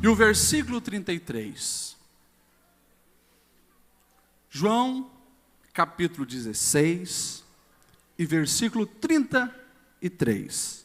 e o versículo 33. João, capítulo 16, e versículo 33.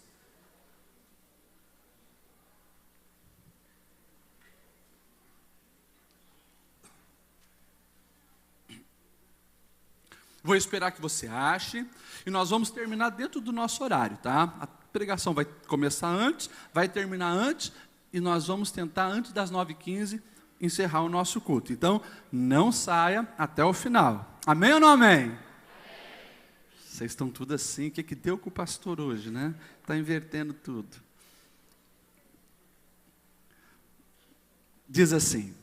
Vou esperar que você ache, e nós vamos terminar dentro do nosso horário, tá? A pregação vai começar antes, vai terminar antes, e nós vamos tentar, antes das 9h15, encerrar o nosso culto. Então, não saia até o final. Amém ou não amém? Amém. Vocês estão tudo assim, o que deu com o pastor hoje, né? Está invertendo tudo. Diz assim: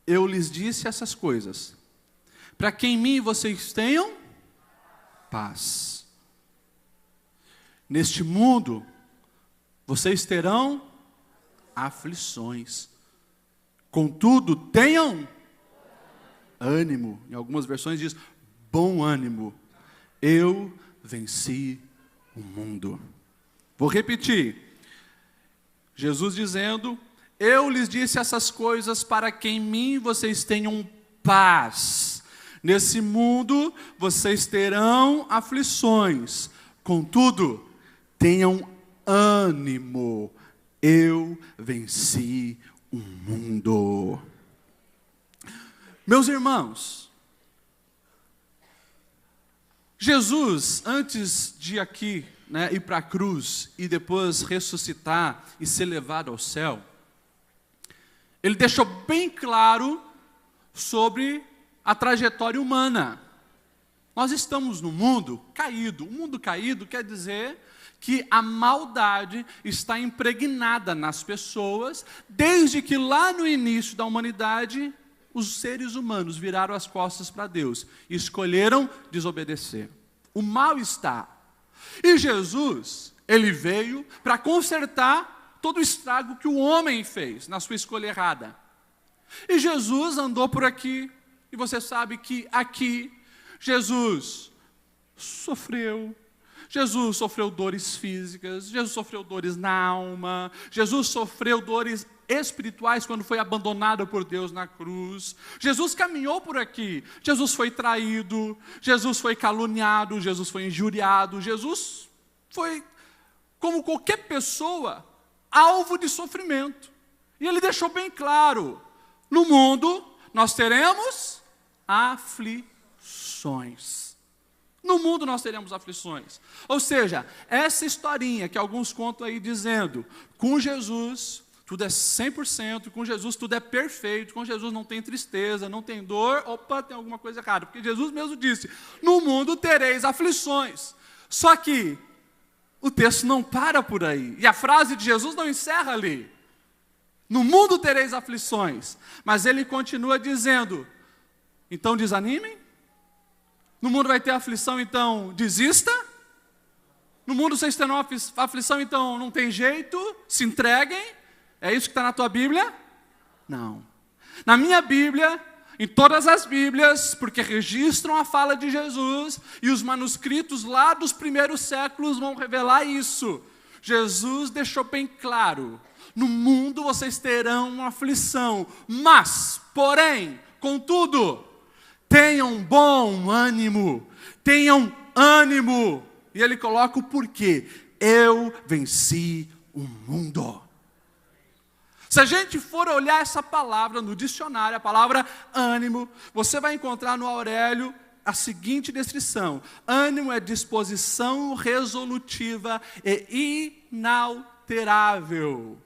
eu lhes disse essas coisas, para que em mim vocês tenham paz. Neste mundo, vocês terão aflições. Contudo, tenham ânimo. Em algumas versões diz, bom ânimo. Eu venci o mundo. Vou repetir. Jesus dizendo, eu lhes disse essas coisas para que em mim vocês tenham paz. Nesse mundo, vocês terão aflições. Contudo, tenham ânimo. Eu venci o mundo. Meus irmãos, Jesus, antes de aqui, ir para a cruz e depois ressuscitar e ser levado ao céu, ele deixou bem claro sobre a trajetória humana. Nós estamos no mundo caído. O mundo caído quer dizer que a maldade está impregnada nas pessoas, desde que lá no início da humanidade, os seres humanos viraram as costas para Deus e escolheram desobedecer. O mal está. E Jesus, ele veio para consertar todo o estrago que o homem fez na sua escolha errada. E Jesus andou por aqui, e você sabe que aqui, Jesus sofreu dores físicas, Jesus sofreu dores na alma, Jesus sofreu dores espirituais quando foi abandonado por Deus na cruz. Jesus caminhou por aqui, Jesus foi traído, Jesus foi caluniado, Jesus foi injuriado, Jesus foi, como qualquer pessoa, alvo de sofrimento. E ele deixou bem claro, no mundo nós teremos aflições. No mundo nós teremos aflições. Ou seja, essa historinha que alguns contam aí dizendo, com Jesus tudo é 100%, com Jesus tudo é perfeito, com Jesus não tem tristeza, não tem dor, opa, tem alguma coisa errada. Porque Jesus mesmo disse, no mundo tereis aflições. Só que o texto não para por aí. E a frase de Jesus não encerra ali. No mundo tereis aflições. Mas ele continua dizendo, então desanimem. No mundo vai ter aflição, então desista. No mundo vocês terão aflição, então não tem jeito, se entreguem. É isso que está na tua Bíblia? Não. Na minha Bíblia, em todas as Bíblias, porque registram a fala de Jesus, e os manuscritos lá dos primeiros séculos vão revelar isso. Jesus deixou bem claro, no mundo vocês terão uma aflição, mas, porém, contudo, tenham bom ânimo, tenham ânimo. E ele coloca o porquê. Eu venci o mundo. Se a gente for olhar essa palavra no dicionário, a palavra ânimo, você vai encontrar no Aurélio a seguinte descrição. Ânimo é disposição resolutiva e inalterável.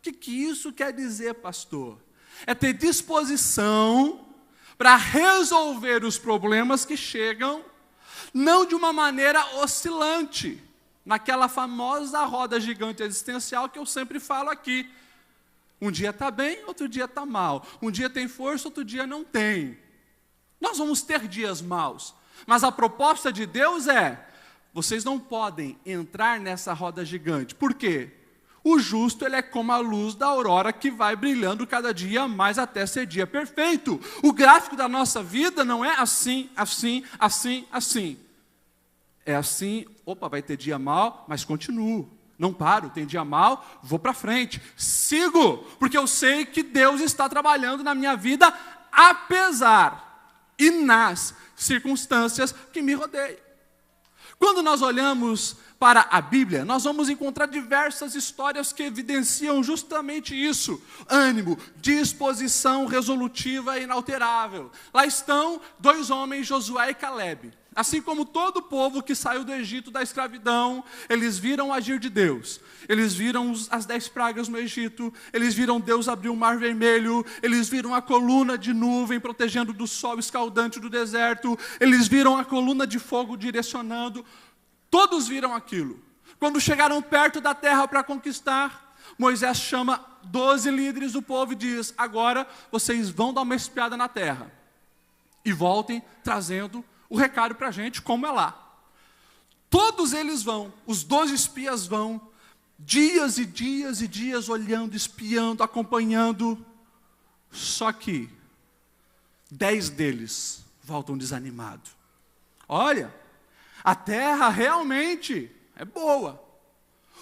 O que isso quer dizer, pastor? É ter disposição para resolver os problemas que chegam, não de uma maneira oscilante, naquela famosa roda gigante existencial que eu sempre falo aqui. Um dia está bem, outro dia está mal. Um dia tem força, outro dia não tem. Nós vamos ter dias maus, mas a proposta de Deus é, vocês não podem entrar nessa roda gigante. Por quê? O justo, ele é como a luz da aurora que vai brilhando cada dia mais até ser dia perfeito. O gráfico da nossa vida não é assim, assim, assim, assim. É assim, opa, vai ter dia mal, mas continuo. Não paro, tem dia mal, vou para frente, sigo, porque eu sei que Deus está trabalhando na minha vida, apesar e nas circunstâncias que me rodeiam. Quando nós olhamos para a Bíblia, nós vamos encontrar diversas histórias que evidenciam justamente isso. Ânimo, disposição resolutiva e inalterável. Lá estão 2 homens, Josué e Calebe. Assim como todo o povo que saiu do Egito da escravidão, eles viram o agir de Deus. Eles viram as 10 pragas no Egito, eles viram Deus abrir o mar vermelho, eles viram a coluna de nuvem protegendo do sol escaldante do deserto, eles viram a coluna de fogo direcionando. Todos viram aquilo. Quando chegaram perto da terra para conquistar, Moisés chama 12 líderes do povo e diz: agora vocês vão dar uma espiada na terra e voltem trazendo o recado para a gente como é lá. Todos eles vão, os 12 espias vão, dias e dias e dias olhando, espiando, acompanhando. Só que 10 deles voltam desanimados. Olha, a terra realmente é boa.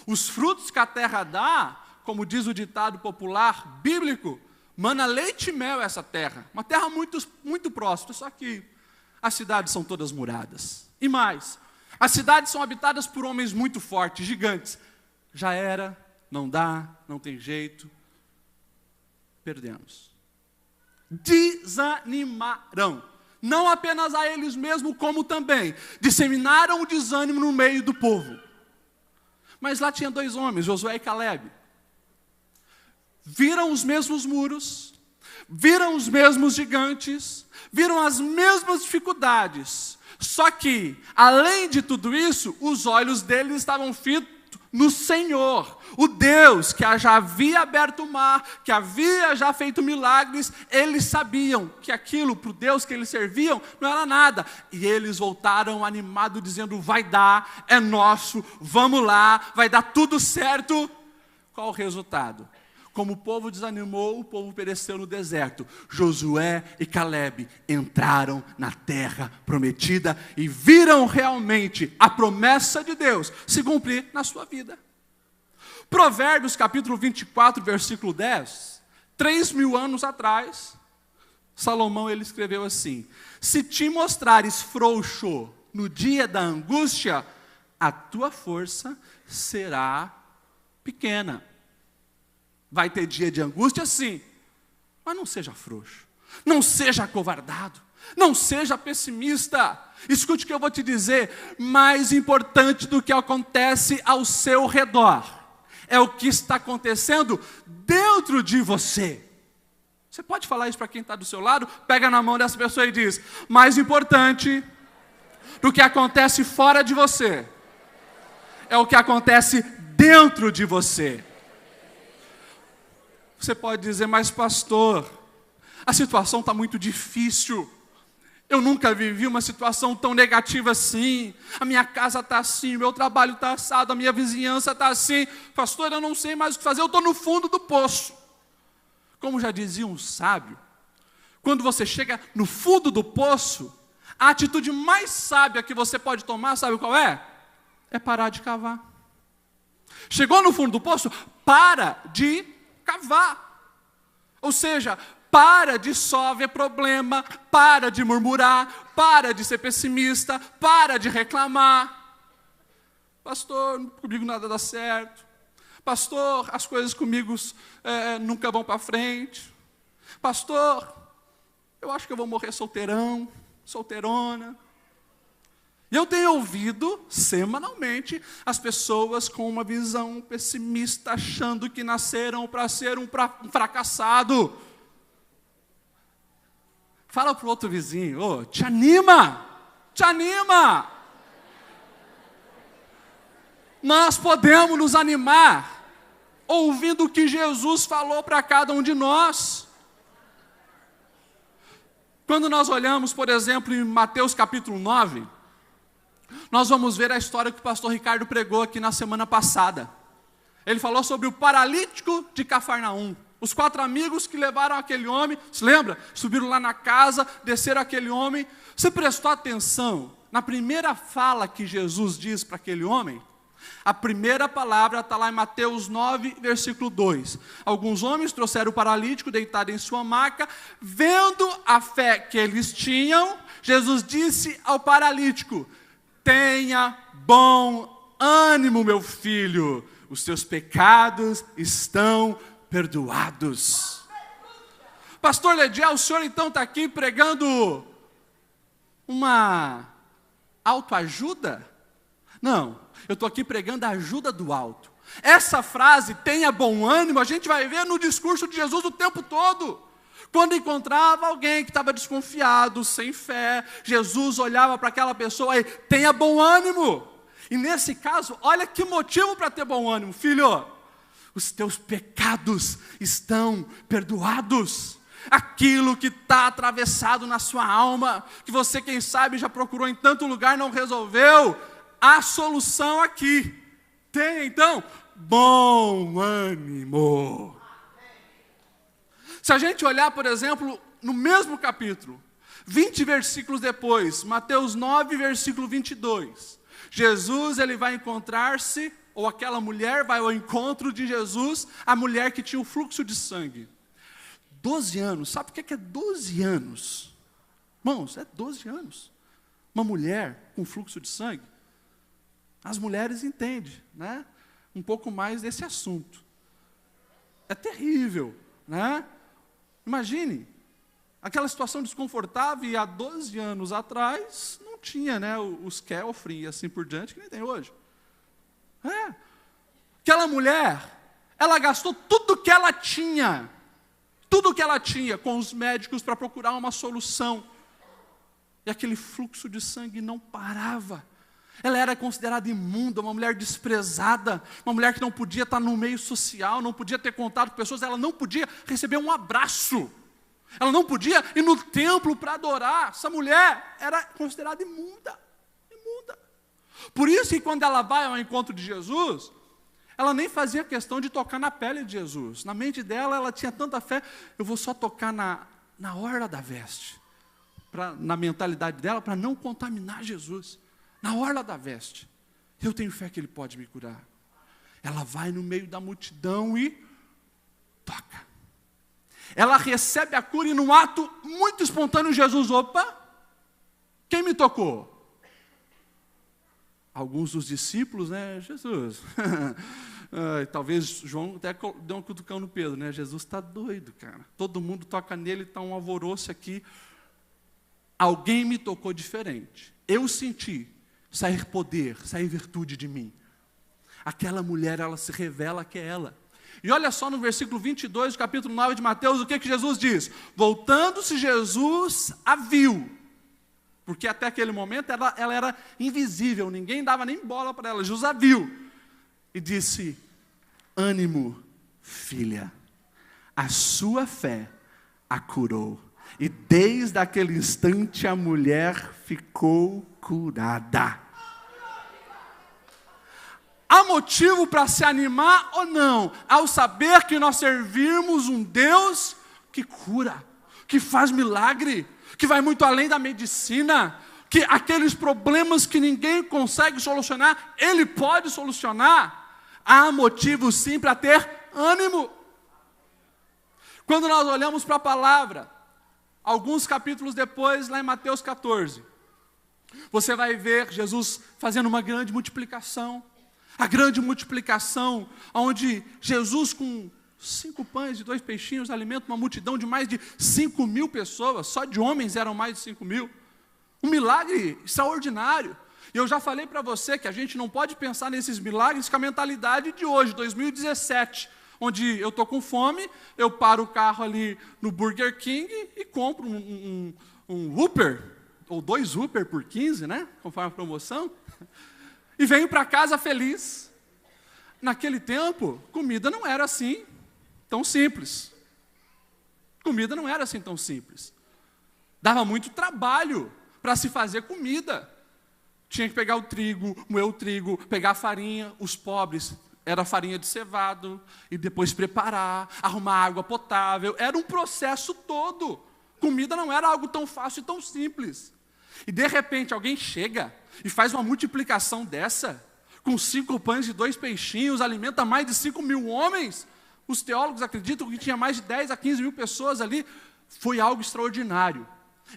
Os frutos que a terra dá, como diz o ditado popular bíblico, mana leite e mel essa terra. Uma terra muito, muito próspera, só que as cidades são todas muradas. E mais, as cidades são habitadas por homens muito fortes, gigantes. Já era, não dá, não tem jeito. Perdemos. Desanimaram. Não apenas a eles mesmos, como também disseminaram o desânimo no meio do povo. Mas lá tinha 2 homens, Josué e Calebe. Viram os mesmos muros, viram os mesmos gigantes, viram as mesmas dificuldades. Só que, além de tudo isso, os olhos deles estavam fitos no Senhor, o Deus que já havia aberto o mar, que havia já feito milagres. Eles sabiam que aquilo, para o Deus que eles serviam, não era nada. E eles voltaram animados, dizendo: vai dar, é nosso, vamos lá, vai dar tudo certo. Qual o resultado? Como o povo desanimou, o povo pereceu no deserto. Josué e Calebe entraram na terra prometida e viram realmente a promessa de Deus se cumprir na sua vida. Provérbios capítulo 24, versículo 10, 3.000 anos atrás, Salomão ele escreveu assim: se te mostrares frouxo no dia da angústia, a tua força será pequena. Vai ter dia de angústia, sim, mas não seja frouxo, não seja acovardado, não seja pessimista. Escute o que eu vou te dizer: mais importante do que acontece ao seu redor é o que está acontecendo dentro de você. Você pode falar isso para quem está do seu lado? Pega na mão dessa pessoa e diz: mais importante do que acontece fora de você é o que acontece dentro de você. Você pode dizer: mas pastor, a situação está muito difícil. Eu nunca vivi uma situação tão negativa assim. A minha casa está assim, o meu trabalho está assado, a minha vizinhança está assim. Pastor, eu não sei mais o que fazer, eu estou no fundo do poço. Como já dizia um sábio, quando você chega no fundo do poço, a atitude mais sábia que você pode tomar, sabe qual é? É parar de cavar. Chegou no fundo do poço, para de cavar. Ou seja, para de só ver problema, para de murmurar, para de ser pessimista, para de reclamar. Pastor, comigo nada dá certo. Pastor, as coisas comigo nunca vão para frente. Pastor, eu acho que eu vou morrer solteirão, solteirona. E eu tenho ouvido semanalmente as pessoas com uma visão pessimista, achando que nasceram para ser um fracassado. Fala para o outro vizinho: oh, te anima, te anima. Nós podemos nos animar ouvindo o que Jesus falou para cada um de nós. Quando nós olhamos, por exemplo, em Mateus capítulo 9, nós vamos ver a história que o pastor Ricardo pregou aqui na semana passada. Ele falou sobre o paralítico de Cafarnaum. Os 4 amigos que levaram aquele homem, se lembra? Subiram lá na casa, desceram aquele homem. Você prestou atenção na primeira fala que Jesus diz para aquele homem? A primeira palavra está lá em Mateus 9, versículo 2. Alguns homens trouxeram o paralítico deitado em sua maca. Vendo a fé que eles tinham, Jesus disse ao paralítico: tenha bom ânimo, meu filho, os seus pecados estão perdoados. Pastor Lediel, o senhor então está aqui pregando uma autoajuda? Não, eu estou aqui pregando a ajuda do alto. Essa frase, tenha bom ânimo, a gente vai ver no discurso de Jesus o tempo todo. Quando encontrava alguém que estava desconfiado, sem fé, Jesus olhava para aquela pessoa e tenha bom ânimo. E nesse caso, olha que motivo para ter bom ânimo, filho. Os teus pecados estão perdoados. Aquilo que está atravessado na sua alma, que você, quem sabe, já procurou em tanto lugar, não resolveu, a solução aqui. Tenha então bom ânimo. Se a gente olhar, por exemplo, no mesmo capítulo, 20 versículos depois, Mateus 9, versículo 22, Jesus ele vai encontrar-se, ou aquela mulher vai ao encontro de Jesus, a mulher que tinha o fluxo de sangue. 12 anos, sabe o que é 12 anos? Irmãos, é 12 anos. Uma mulher com fluxo de sangue. As mulheres entendem, né? Um pouco mais desse assunto. É terrível, né? Imagine, aquela situação desconfortável, e há 12 anos atrás, não tinha, né, os Kelfrin e assim por diante, que nem tem hoje. Aquela mulher, ela gastou tudo que ela tinha com os médicos para procurar uma solução. E aquele fluxo de sangue não parava. Ela era considerada imunda, uma mulher desprezada, uma mulher que não podia estar no meio social, não podia ter contato com pessoas, ela não podia receber um abraço. Ela não podia ir no templo para adorar. Essa mulher era considerada imunda. Por isso que quando ela vai ao encontro de Jesus, ela nem fazia questão de tocar na pele de Jesus. Na mente dela, ela tinha tanta fé, eu vou só tocar na orla da veste. Na mentalidade dela, para não contaminar Jesus. Na orla da veste. Eu tenho fé que Ele pode me curar. Ela vai no meio da multidão e toca. Ela recebe a cura e num ato muito espontâneo, Jesus, opa, quem me tocou? Alguns dos discípulos, né, Jesus, talvez João até deu um cutucão no Pedro, né, Jesus está doido, cara, todo mundo toca nele, está um alvoroço aqui, alguém me tocou diferente, eu senti sair poder, sair virtude de mim, aquela mulher, ela se revela que é ela, e olha só no versículo 22, do capítulo 9 de Mateus, o que Jesus diz? Voltando-se Jesus a viu, porque até aquele momento ela era invisível, ninguém dava nem bola para ela. Jesus a viu e disse: ânimo, filha, a sua fé a curou. E desde aquele instante a mulher ficou curada. Há motivo para se animar ou não, ao saber que nós servimos um Deus que cura, que faz milagre, que vai muito além da medicina, que aqueles problemas que ninguém consegue solucionar, Ele pode solucionar. Há motivo sim para ter ânimo. Quando nós olhamos para a palavra, alguns capítulos depois, lá em Mateus 14, você vai ver Jesus fazendo uma grande multiplicação. A grande multiplicação, onde Jesus com 5 pães e 2 peixinhos alimenta uma multidão de mais de 5.000 pessoas, só de homens eram mais de 5.000. Um milagre extraordinário. E eu já falei para você que a gente não pode pensar nesses milagres com a mentalidade de hoje, 2017, onde eu estou com fome, eu paro o carro ali no Burger King e compro um Whopper, ou 2 Whopper por 15, né? Conforme a promoção, e venho para casa feliz. Naquele tempo, comida não era assim tão simples. Comida não era assim tão simples. Dava muito trabalho para se fazer comida. Tinha que pegar o trigo, moer o trigo, pegar a farinha. Os pobres, era farinha de cevado, e depois preparar, arrumar água potável. Era um processo todo. Comida não era algo tão fácil e tão simples. E de repente alguém chega e faz uma multiplicação dessa, com 5 pães e 2 peixinhos, alimenta mais de 5.000 homens. Os teólogos acreditam que tinha mais de 10 a 15 mil pessoas ali. Foi algo extraordinário.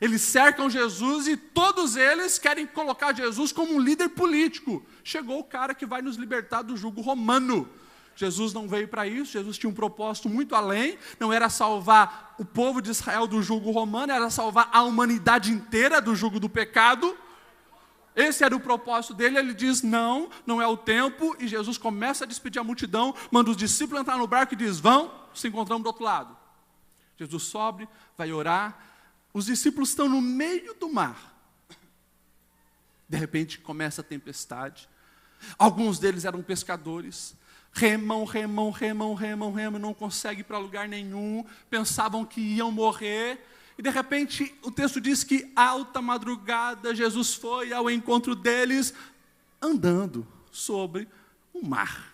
Eles cercam Jesus e todos eles querem colocar Jesus como um líder político. Chegou o cara que vai nos libertar do jugo romano. Jesus não veio para isso, Jesus tinha um propósito muito além, não era salvar o povo de Israel do jugo romano, era salvar a humanidade inteira do jugo do pecado. Esse era o propósito dele. Ele diz, não é o tempo, e Jesus começa a despedir a multidão, manda os discípulos entrar no barco e diz, vão, se encontramos do outro lado. Jesus sobe, vai orar, os discípulos estão no meio do mar. De repente começa a tempestade, alguns deles eram pescadores, remam, não conseguem ir para lugar nenhum, pensavam que iam morrer, e de repente o texto diz que alta madrugada Jesus foi ao encontro deles, andando sobre o mar.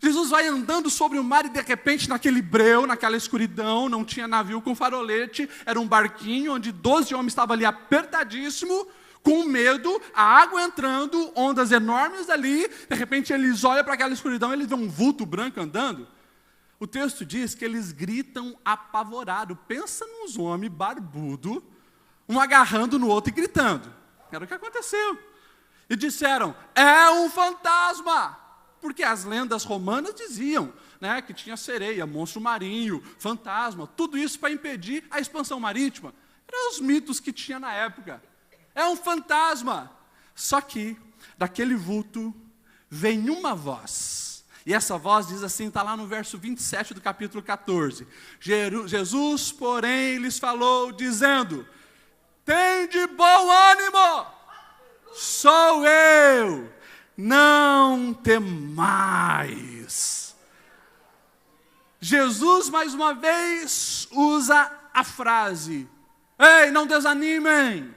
Jesus vai andando sobre o mar e de repente naquele breu, naquela escuridão, não tinha navio com farolete, era um barquinho onde 12 homens estavam ali apertadíssimo, com medo, a água entrando, ondas enormes ali, de repente eles olham para aquela escuridão, eles veem um vulto branco andando. O texto diz que eles gritam apavorado. Pensa nos homens barbudo, um agarrando no outro e gritando. Era o que aconteceu. E disseram, é um fantasma. Porque as lendas romanas diziam, né, que tinha sereia, monstro marinho, fantasma, tudo isso para impedir a expansão marítima. Eram os mitos que tinha na época. É um fantasma. Só que, daquele vulto, vem uma voz. E essa voz diz assim, está lá no verso 27 do capítulo 14. Jesus, porém, lhes falou, dizendo, tende bom ânimo, sou eu, não temais. Jesus, mais uma vez, usa a frase, ei, não desanimem,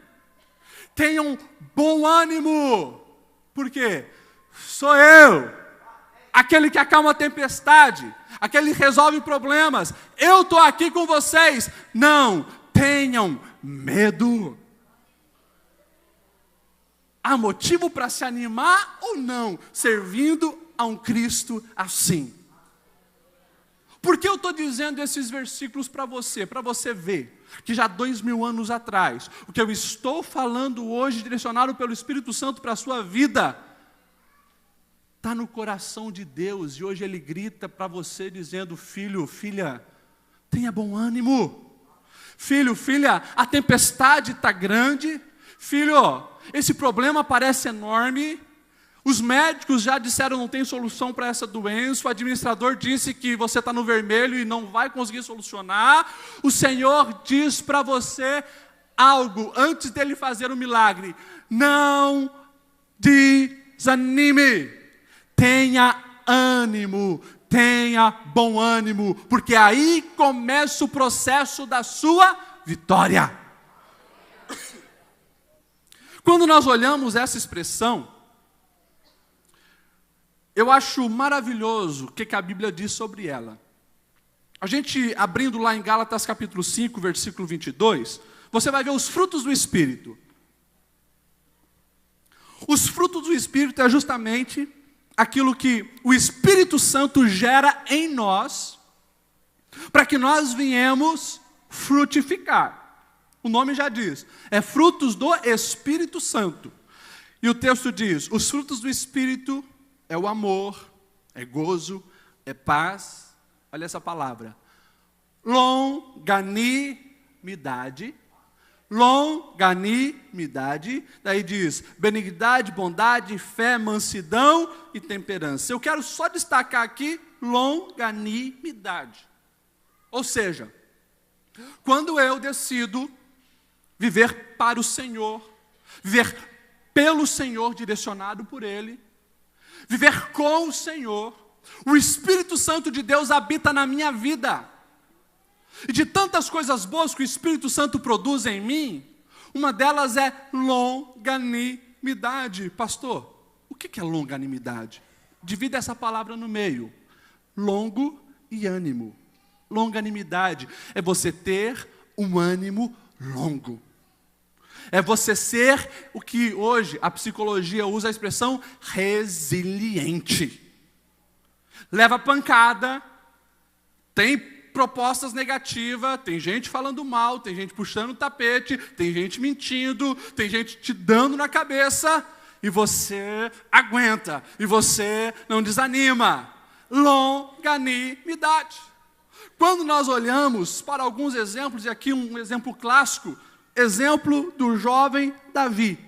tenham bom ânimo. Por quê? Sou eu, aquele que acalma a tempestade, aquele que resolve problemas. Eu estou aqui com vocês. Não tenham medo. Há motivo para se animar ou não, servindo a um Cristo assim? Por que eu estou dizendo esses versículos para você ver que já 2000 anos atrás, o que eu estou falando hoje, direcionado pelo Espírito Santo para a sua vida, está no coração de Deus, e hoje Ele grita para você dizendo, filho, filha, tenha bom ânimo. Filho, filha, a tempestade está grande. Filho, esse problema parece enorme. Os médicos já disseram não tem solução para essa doença. O administrador disse que você está no vermelho e não vai conseguir solucionar. O Senhor diz para você algo antes dele fazer o milagre. Não desanime. Tenha ânimo. Tenha bom ânimo. Porque aí começa o processo da sua vitória. Quando nós olhamos essa expressão, eu acho maravilhoso o que a Bíblia diz sobre ela. A gente, abrindo lá em Gálatas capítulo 5, versículo 22, você vai ver os frutos do Espírito. Os frutos do Espírito é justamente aquilo que o Espírito Santo gera em nós, para que nós venhamos frutificar. O nome já diz, é frutos do Espírito Santo. E o texto diz, os frutos do Espírito é o amor, é gozo, é paz. Olha essa palavra. Longanimidade. Longanimidade. Daí diz, benignidade, bondade, fé, mansidão e temperança. Eu quero só destacar aqui, longanimidade. Ou seja, quando eu decido viver para o Senhor, viver pelo Senhor, direcionado por Ele, viver com o Senhor, o Espírito Santo de Deus habita na minha vida. E de tantas coisas boas que o Espírito Santo produz em mim, uma delas é longanimidade. Pastor, o que é longanimidade? Divida essa palavra no meio. Longo e ânimo. Longanimidade é você ter um ânimo longo. É você ser o que hoje a psicologia usa a expressão resiliente. Leva pancada, tem propostas negativas, tem gente falando mal, tem gente puxando o tapete, tem gente mentindo, tem gente te dando na cabeça, e você aguenta, e você não desanima. Longanimidade. Quando nós olhamos para alguns exemplos, e aqui um exemplo clássico, exemplo do jovem Davi.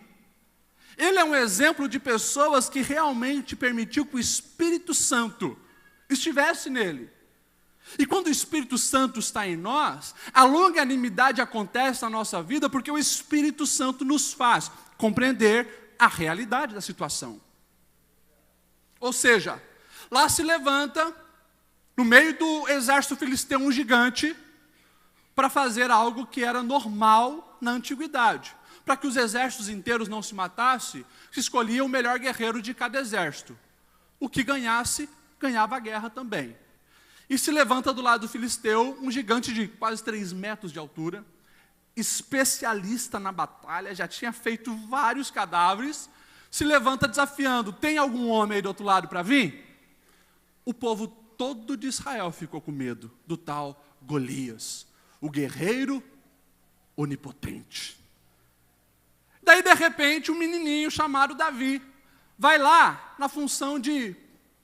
Ele é um exemplo de pessoas que realmente permitiu que o Espírito Santo estivesse nele. E quando o Espírito Santo está em nós, a longanimidade acontece na nossa vida porque o Espírito Santo nos faz compreender a realidade da situação. Ou seja, lá se levanta, no meio do exército filisteu, um gigante, para fazer algo que era normal na antiguidade. Para que os exércitos inteiros não se matassem, se escolhia o melhor guerreiro de cada exército. O que ganhasse, ganhava a guerra também. E se levanta do lado do filisteu um gigante de quase 3 metros de altura, especialista na batalha, já tinha feito vários cadáveres, se levanta desafiando: tem algum homem aí do outro lado para vir? O povo todo de Israel ficou com medo do tal Golias, o guerreiro onipotente. Daí, de repente, um menininho chamado Davi vai lá na função de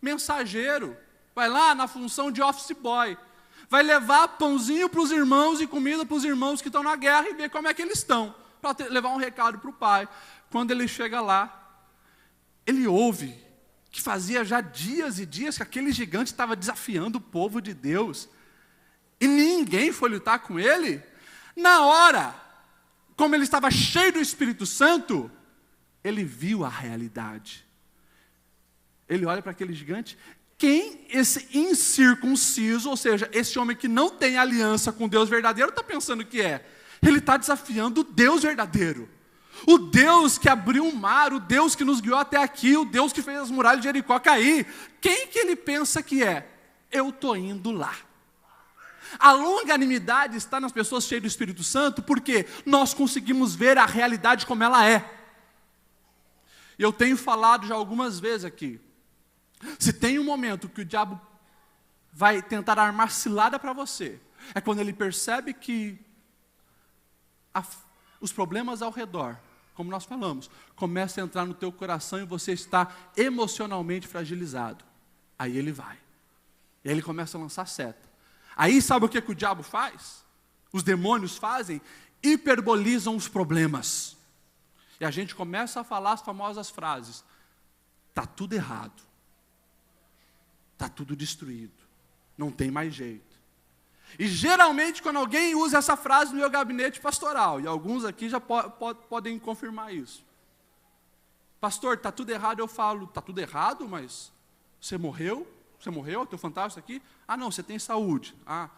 mensageiro, vai lá na função de office boy, vai levar pãozinho para os irmãos e comida para os irmãos que estão na guerra e ver como é que eles estão, para levar um recado para o pai. Quando ele chega lá, ele ouve que fazia já dias e dias que aquele gigante estava desafiando o povo de Deus, e ninguém foi lutar com ele. Na hora, como ele estava cheio do Espírito Santo, ele viu a realidade. Ele olha para aquele gigante: quem esse incircunciso, ou seja, esse homem que não tem aliança com Deus verdadeiro, está pensando que é? Ele está desafiando o Deus verdadeiro. O Deus que abriu o mar, o Deus que nos guiou até aqui, o Deus que fez as muralhas de Jericó cair. Quem que ele pensa que é? Eu estou indo lá. A longanimidade está nas pessoas cheias do Espírito Santo, porque nós conseguimos ver a realidade como ela é. E eu tenho falado já algumas vezes aqui, se tem um momento que o diabo vai tentar armar cilada para você, é quando ele percebe que os problemas ao redor, como nós falamos, começam a entrar no teu coração e você está emocionalmente fragilizado. Aí ele vai. E aí ele começa a lançar seta. Aí sabe o que o diabo faz? Os demônios fazem? Hiperbolizam os problemas. E a gente começa a falar as famosas frases: está tudo errado. Está tudo destruído. Não tem mais jeito. E geralmente quando alguém usa essa frase no meu gabinete pastoral, e alguns aqui já podem confirmar isso: pastor, está tudo errado. Eu falo: está tudo errado, mas você morreu? Você morreu? Teu fantasma está aqui? Ah, não, você tem saúde. Ah,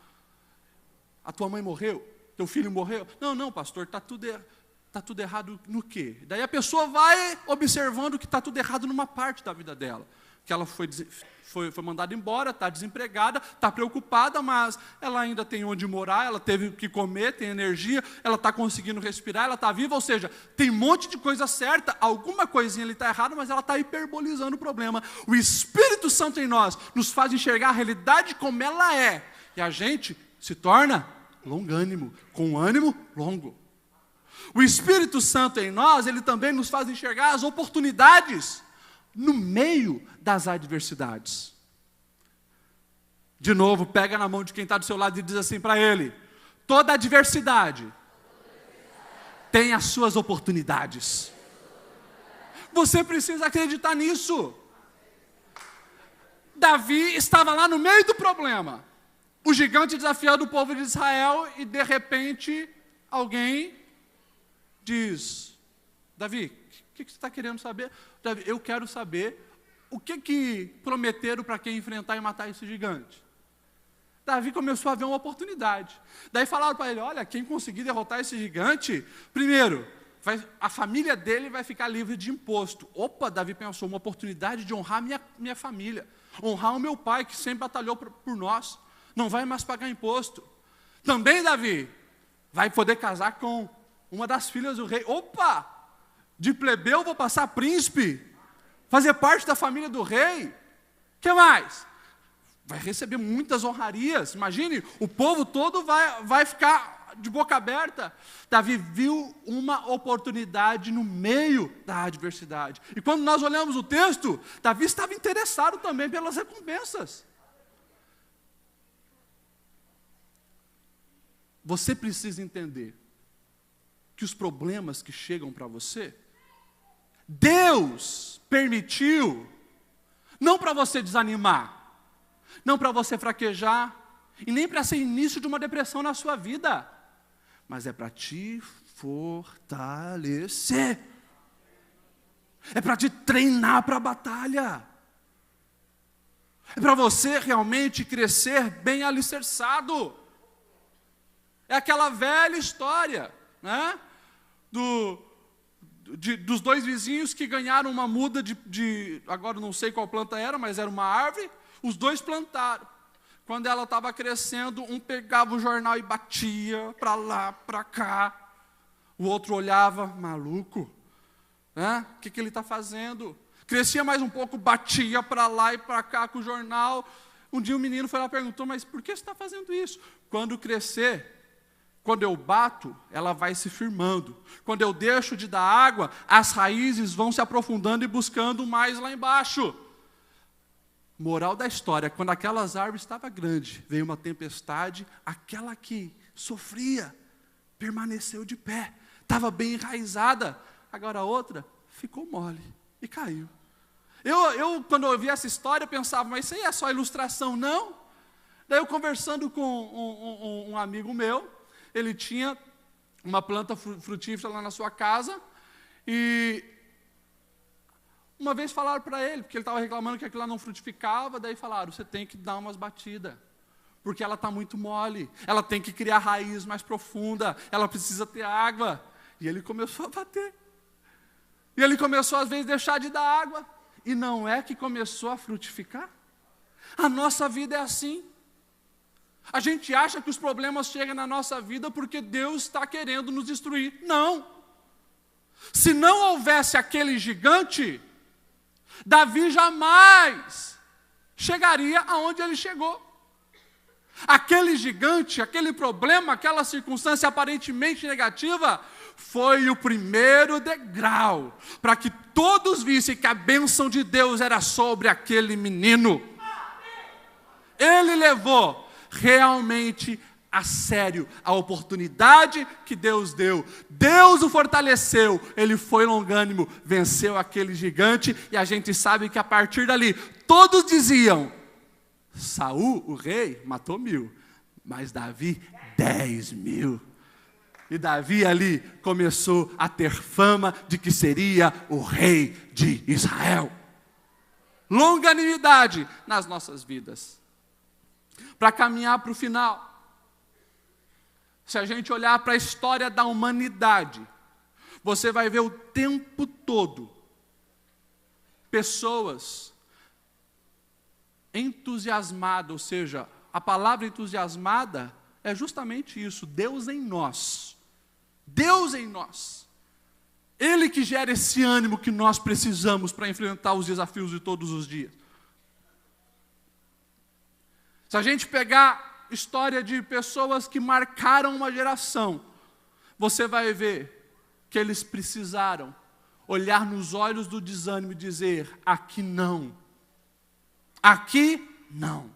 a tua mãe morreu? Teu filho morreu? Não, pastor, está tudo errado no quê? Daí a pessoa vai observando que está tudo errado numa parte da vida dela. Que ela foi mandada embora, está desempregada, está preocupada, mas ela ainda tem onde morar, ela teve o que comer, tem energia, ela está conseguindo respirar, ela está viva, ou seja, tem um monte de coisa certa, alguma coisinha ali está errada, mas ela está hiperbolizando o problema. O Espírito Santo em nós nos faz enxergar a realidade como ela é, e a gente se torna longânimo, com ânimo longo. O Espírito Santo em nós, ele também nos faz enxergar as oportunidades no meio das adversidades. De novo, pega na mão de quem está do seu lado e diz assim para ele: toda adversidade tem as suas oportunidades. Você precisa acreditar nisso. Davi estava lá no meio do problema, o gigante desafiando o povo de Israel, e de repente alguém diz: Davi, o que você está querendo saber? Davi, eu quero saber o que prometeram para quem enfrentar e matar esse gigante. Davi começou a ver uma oportunidade. Daí falaram para ele: olha, quem conseguir derrotar esse gigante, primeiro, a família dele vai ficar livre de imposto. Opa, Davi pensou: uma oportunidade de honrar minha família, honrar o meu pai que sempre batalhou por nós, não vai mais pagar imposto. Também, Davi, vai poder casar com uma das filhas do rei. Opa! De plebeu vou passar príncipe, fazer parte da família do rei. O que mais? Vai receber muitas honrarias. Imagine, o povo todo vai ficar de boca aberta. Davi viu uma oportunidade no meio da adversidade. E quando nós olhamos o texto, Davi estava interessado também pelas recompensas. Você precisa entender que os problemas que chegam para você, Deus permitiu, não para você desanimar, não para você fraquejar, e nem para ser início de uma depressão na sua vida, mas é para te fortalecer, é para te treinar para a batalha, é para você realmente crescer bem alicerçado. É aquela velha história, né? Dos dois vizinhos que ganharam uma muda agora não sei qual planta era, mas era uma árvore. Os dois plantaram. Quando ela estava crescendo, um pegava o jornal e batia para lá, para cá. O outro olhava, maluco, né? O que ele está fazendo? Crescia mais um pouco, batia para lá e para cá com o jornal. Um dia o menino foi lá e perguntou, mas por que você está fazendo isso? Quando crescer, quando eu bato, ela vai se firmando. Quando eu deixo de dar água, as raízes vão se aprofundando e buscando mais lá embaixo. Moral da história, quando aquelas árvores estavam grandes, veio uma tempestade, aquela que sofria, permaneceu de pé, estava bem enraizada. Agora a outra ficou mole e caiu. Eu quando eu ouvi essa história, eu pensava, mas isso aí é só ilustração, não? Daí eu conversando com um amigo meu, ele tinha uma planta frutífera lá na sua casa, e uma vez falaram para ele, porque ele estava reclamando que aquilo lá não frutificava, daí falaram, você tem que dar umas batidas, porque ela está muito mole, ela tem que criar raiz mais profunda, ela precisa ter água. E ele começou a bater. E ele começou, às vezes, a deixar de dar água. E não é que começou a frutificar? A nossa vida é assim. A gente acha que os problemas chegam na nossa vida porque Deus está querendo nos destruir. Não. Se não houvesse aquele gigante, Davi jamais chegaria aonde ele chegou. Aquele gigante, aquele problema, aquela circunstância aparentemente negativa, foi o primeiro degrau para que todos vissem que a bênção de Deus era sobre aquele menino. Ele levou realmente a sério a oportunidade que Deus deu. Deus o fortaleceu, ele foi longânimo, venceu aquele gigante, e a gente sabe que a partir dali, todos diziam, Saul, o rei, matou 1000, mas Davi, 10.000. E Davi ali começou a ter fama de que seria o rei de Israel. Longanimidade nas nossas vidas. Para caminhar para o final, se a gente olhar para a história da humanidade, você vai ver o tempo todo pessoas entusiasmadas, ou seja, a palavra entusiasmada é justamente isso, Deus em nós. Deus em nós. Ele que gera esse ânimo que nós precisamos para enfrentar os desafios de todos os dias. Se a gente pegar história de pessoas que marcaram uma geração, você vai ver que eles precisaram olhar nos olhos do desânimo e dizer, aqui não. Aqui não.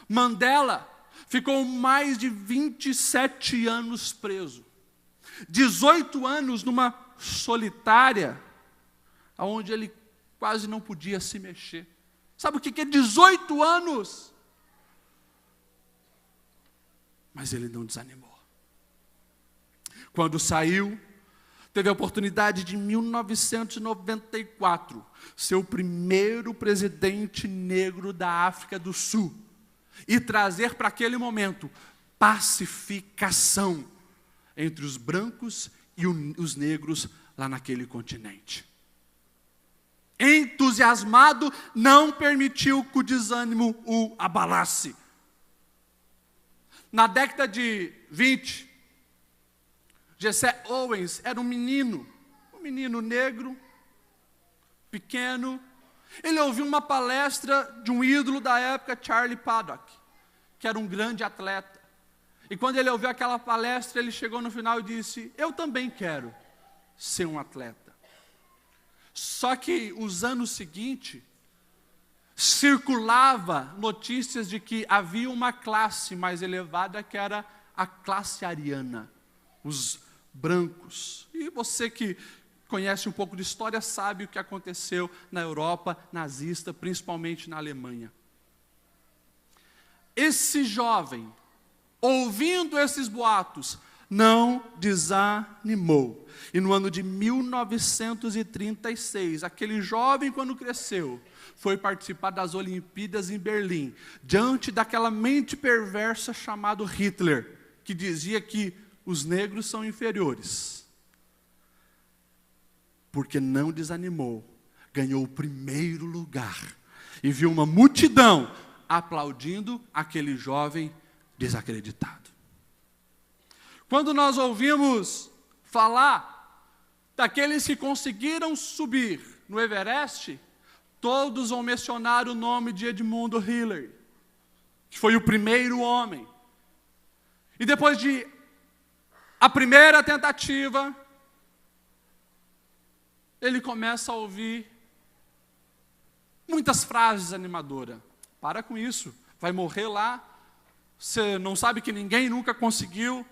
Mandela ficou mais de 27 anos preso. 18 anos numa solitária, onde ele quase não podia se mexer. Sabe o que é 18 anos? Mas ele não desanimou. Quando saiu, teve a oportunidade de, em 1994, ser o primeiro presidente negro da África do Sul e trazer para aquele momento pacificação entre os brancos e os negros lá naquele continente. Entusiasmado, não permitiu que o desânimo o abalasse. Na década de 20, Jesse Owens era um menino negro, pequeno. Ele ouviu uma palestra de um ídolo da época, Charlie Paddock, que era um grande atleta. E quando ele ouviu aquela palestra, ele chegou no final e disse: eu também quero ser um atleta. Só que os anos seguintes, circulava notícias de que havia uma classe mais elevada, que era a classe ariana, os brancos. E você que conhece um pouco de história sabe o que aconteceu na Europa nazista, principalmente na Alemanha. Esse jovem, ouvindo esses boatos, não desanimou. E no ano de 1936, aquele jovem, quando cresceu, foi participar das Olimpíadas em Berlim, diante daquela mente perversa chamada Hitler, que dizia que os negros são inferiores. Porque não desanimou, ganhou o primeiro lugar, e viu uma multidão aplaudindo aquele jovem desacreditado. Quando nós ouvimos falar daqueles que conseguiram subir no Everest, todos vão mencionar o nome de Edmund Hillary, que foi o primeiro homem. E depois de a primeira tentativa, ele começa a ouvir muitas frases animadoras. Para com isso, vai morrer lá, você não sabe que ninguém nunca conseguiu.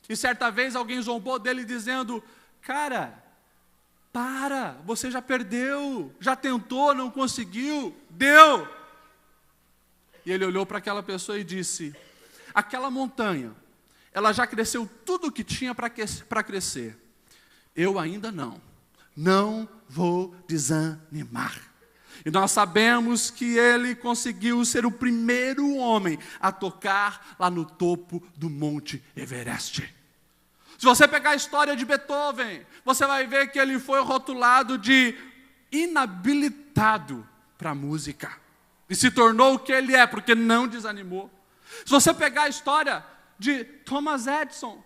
E certa vez alguém zombou dele dizendo: cara, para, você já perdeu, já tentou, não conseguiu, deu. E ele olhou para aquela pessoa e disse: aquela montanha, ela já cresceu tudo o que tinha para crescer. Eu ainda não vou desanimar. E nós sabemos que ele conseguiu ser o primeiro homem a tocar lá no topo do Monte Everest. Se você pegar a história de Beethoven, você vai ver que ele foi rotulado de inabilitado para a música. E se tornou o que ele é, porque não desanimou. Se você pegar a história de Thomas Edison,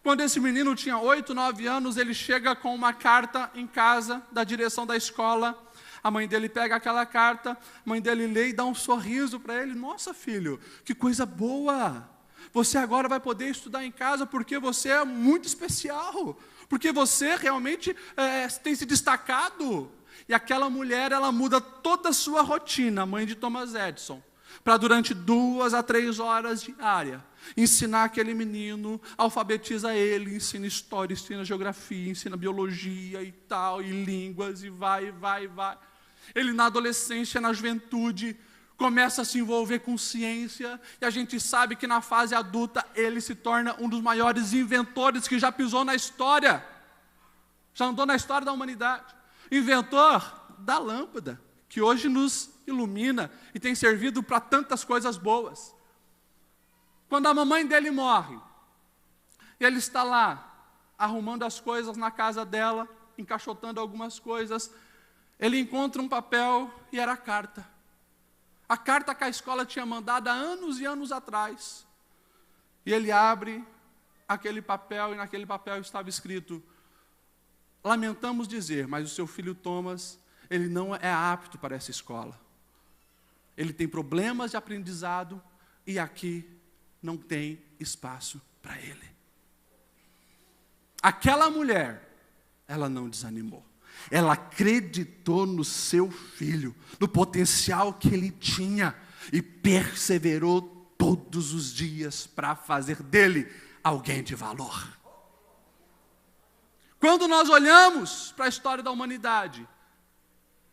quando esse menino tinha 8, 9 anos, ele chega com uma carta em casa da direção da escola. A mãe dele pega aquela carta, a mãe dele lê e dá um sorriso para ele. Nossa, filho, que coisa boa! Você agora vai poder estudar em casa porque você é muito especial, porque você realmente tem se destacado. E aquela mulher, ela muda toda a sua rotina, a mãe de Thomas Edison, para durante 2 a 3 horas diárias, ensinar aquele menino, alfabetiza ele, ensina história, ensina geografia, ensina biologia e tal, e línguas, e vai. Ele na adolescência, na juventude, começa a se envolver com ciência, e a gente sabe que na fase adulta ele se torna um dos maiores inventores que já pisou na história, já andou na história da humanidade. Inventor da lâmpada, que hoje nos ilumina e tem servido para tantas coisas boas. Quando a mamãe dele morre, ele está lá, arrumando as coisas na casa dela, encaixotando algumas coisas, ele encontra um papel e era a carta. A carta que a escola tinha mandado há anos e anos atrás. E ele abre aquele papel e naquele papel estava escrito: lamentamos dizer, mas o seu filho Thomas, ele não é apto para essa escola. Ele tem problemas de aprendizado e aqui não tem espaço para ele. Aquela mulher, ela não desanimou. Ela acreditou no seu filho, no potencial que ele tinha e perseverou todos os dias para fazer dele alguém de valor. Quando nós olhamos para a história da humanidade,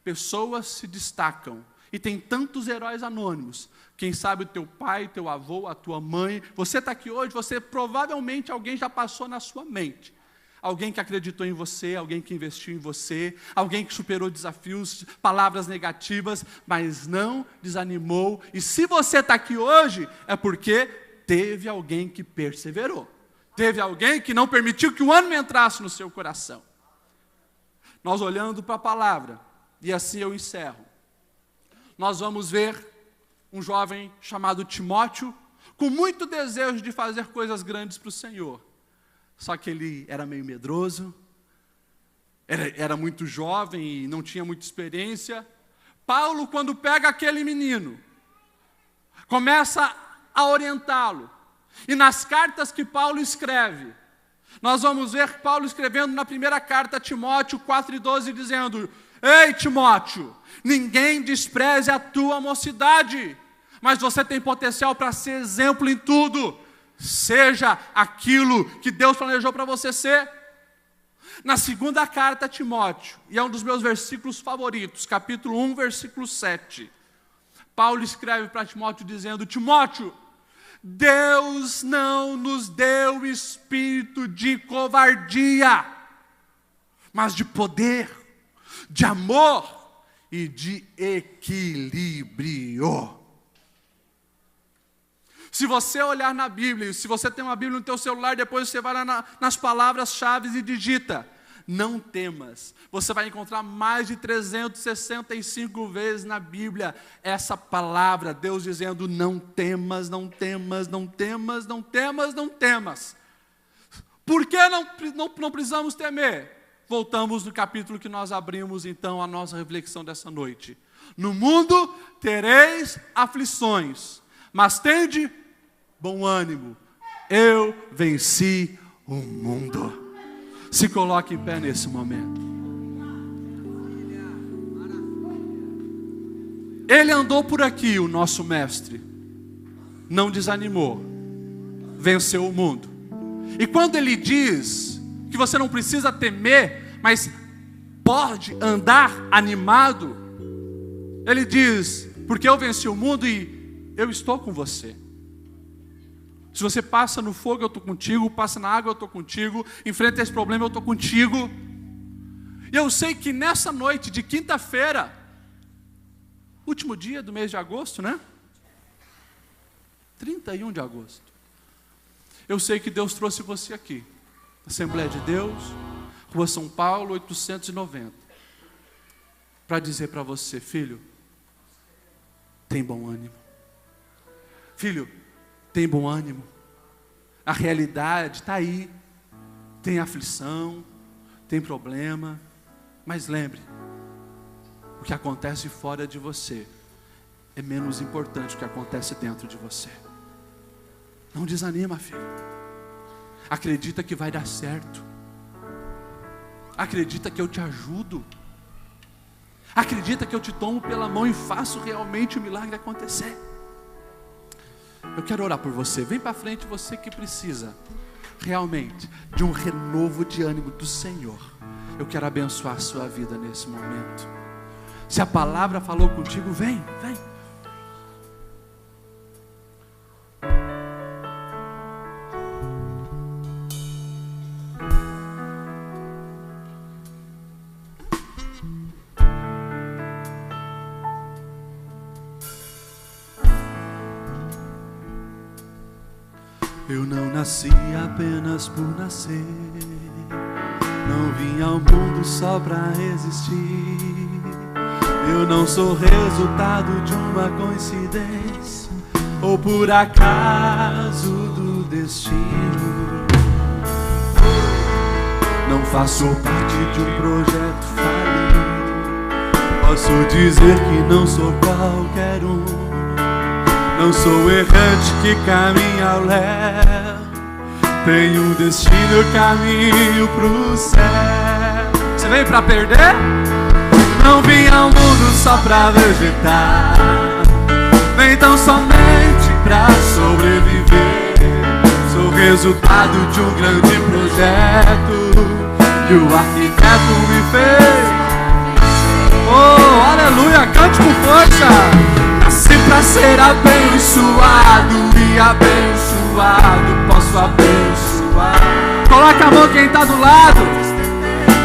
pessoas se destacam e tem tantos heróis anônimos. Quem sabe o teu pai, teu avô, a tua mãe, você está aqui hoje, você provavelmente alguém já passou na sua mente. Alguém que acreditou em você, alguém que investiu em você, alguém que superou desafios, palavras negativas, mas não desanimou. E se você está aqui hoje, é porque teve alguém que perseverou. Teve alguém que não permitiu que o ânimo entrasse no seu coração. Nós olhando para a palavra, e assim eu encerro. Nós vamos ver um jovem chamado Timóteo, com muito desejo de fazer coisas grandes para o Senhor. Só que ele era meio medroso, era muito jovem e não tinha muita experiência. Paulo, quando pega aquele menino, começa a orientá-lo. E nas cartas que Paulo escreve, nós vamos ver Paulo escrevendo na primeira carta a Timóteo 4:12, dizendo: ei, Timóteo, ninguém despreze a tua mocidade, mas você tem potencial para ser exemplo em tudo. Seja aquilo que Deus planejou para você ser. Na segunda carta a Timóteo, e é um dos meus versículos favoritos, capítulo 1, versículo 7, Paulo escreve para Timóteo dizendo: Timóteo, Deus não nos deu espírito de covardia, mas de poder, de amor e de equilíbrio. Se você olhar na Bíblia, se você tem uma Bíblia no teu celular, depois você vai lá nas palavras-chave e digita: não temas. Você vai encontrar mais de 365 vezes na Bíblia essa palavra, Deus dizendo: não temas, não temas, não temas, não temas, não temas. Por que não precisamos temer? Voltamos no capítulo que nós abrimos então a nossa reflexão dessa noite. No mundo tereis aflições, mas tende bom ânimo, eu venci o mundo. Se coloque em pé nesse momento. Ele andou por aqui, o nosso mestre, não desanimou, venceu o mundo. E quando ele diz que você não precisa temer, mas pode andar animado, ele diz: porque eu venci o mundo e eu estou com você. Se você passa no fogo, eu estou contigo. Passa na água, eu estou contigo. Enfrenta esse problema, eu estou contigo. E eu sei que nessa noite de quinta-feira, último dia do mês de agosto, né? 31 de agosto. Eu sei que Deus trouxe você aqui. Assembleia de Deus, Rua São Paulo, 890. Para dizer para você: filho, tem bom ânimo. Filho, tem bom ânimo. A realidade está aí. Tem aflição, tem problema. Mas lembre, o que acontece fora de você é menos importante do que acontece dentro de você. Não desanima, filho. Acredita que vai dar certo. Acredita que eu te ajudo. Acredita que eu te tomo pela mão e faço realmente o milagre acontecer. Eu quero orar por você. Vem para frente, você que precisa realmente de um renovo de ânimo do Senhor. Eu quero abençoar a sua vida nesse momento. Se a palavra falou contigo, vem. Eu não nasci apenas por nascer, não vim ao mundo só pra existir. Eu não sou resultado de uma coincidência ou por acaso do destino. Não faço parte de um projeto falido. Posso dizer que não sou qualquer um. Não sou errante que caminha ao léu. Tenho um destino, caminho pro céu. Você veio para perder? Não vim ao mundo só pra vegetar, nem tão somente pra sobreviver. Sou resultado de um grande projeto que o arquiteto me fez. Oh, aleluia, cante com força. Nasci pra ser abençoado e abençoado posso abençoar. Coloca a mão quem está do lado.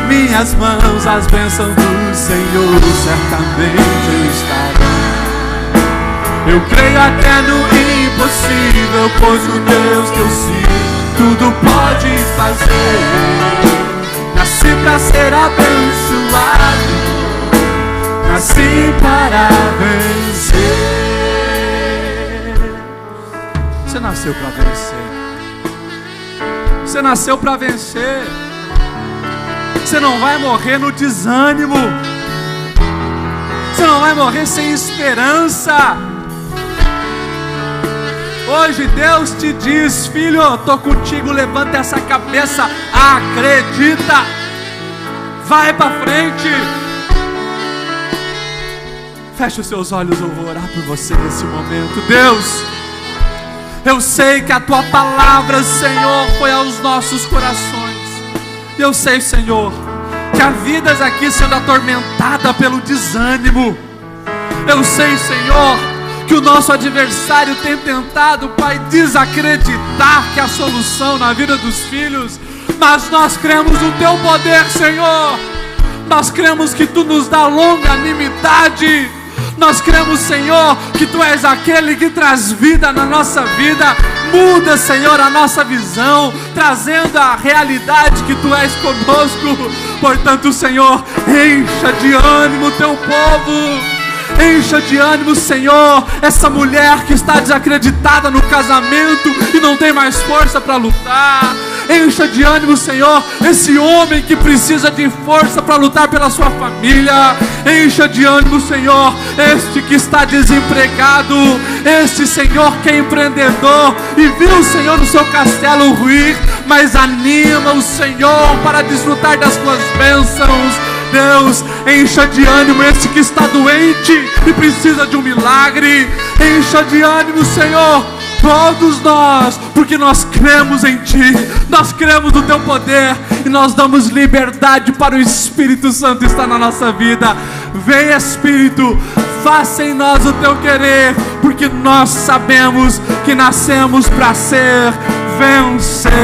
Minhas mãos, as bênçãos do Senhor certamente estarão. Eu creio até no impossível, pois o Deus que eu sigo tudo pode fazer. Nasci pra ser abençoado, nasci para vencer. Você nasceu para vencer. você nasceu para vencer. Você não vai morrer no desânimo. Você não vai morrer sem esperança. Hoje Deus te diz: filho, eu estou contigo, levanta essa cabeça, acredita, vai para frente. Feche os seus olhos, eu vou orar por você nesse momento. Deus, eu sei que a Tua palavra, Senhor, foi aos nossos corações. Eu sei, Senhor, que há vidas aqui sendo atormentada pelo desânimo. Eu sei, Senhor, que o nosso adversário tem tentado, Pai, desacreditar que há solução na vida dos filhos. Mas nós cremos no Teu poder, Senhor. Nós cremos que Tu nos dá longanimidade. Nós cremos, Senhor, que Tu és aquele que traz vida na nossa vida. Muda, Senhor, a nossa visão, trazendo a realidade que Tu és conosco. Portanto, Senhor, encha de ânimo o Teu povo. Encha de ânimo, Senhor, essa mulher que está desacreditada no casamento e não tem mais força para lutar. Encha de ânimo, Senhor, esse homem que precisa de força para lutar pela sua família. Encha de ânimo, Senhor, este que está desempregado, este, Senhor, que é empreendedor e viu o Senhor no seu castelo ruir, mas anima o Senhor para desfrutar das Tuas bênçãos. Deus, encha de ânimo esse que está doente e precisa de um milagre. Encha de ânimo, Senhor, todos nós, porque nós cremos em Ti, nós cremos no Teu poder e nós damos liberdade para o Espírito Santo estar na nossa vida. Vem, Espírito, faça em nós o Teu querer, porque nós sabemos que nascemos para ser vencedor.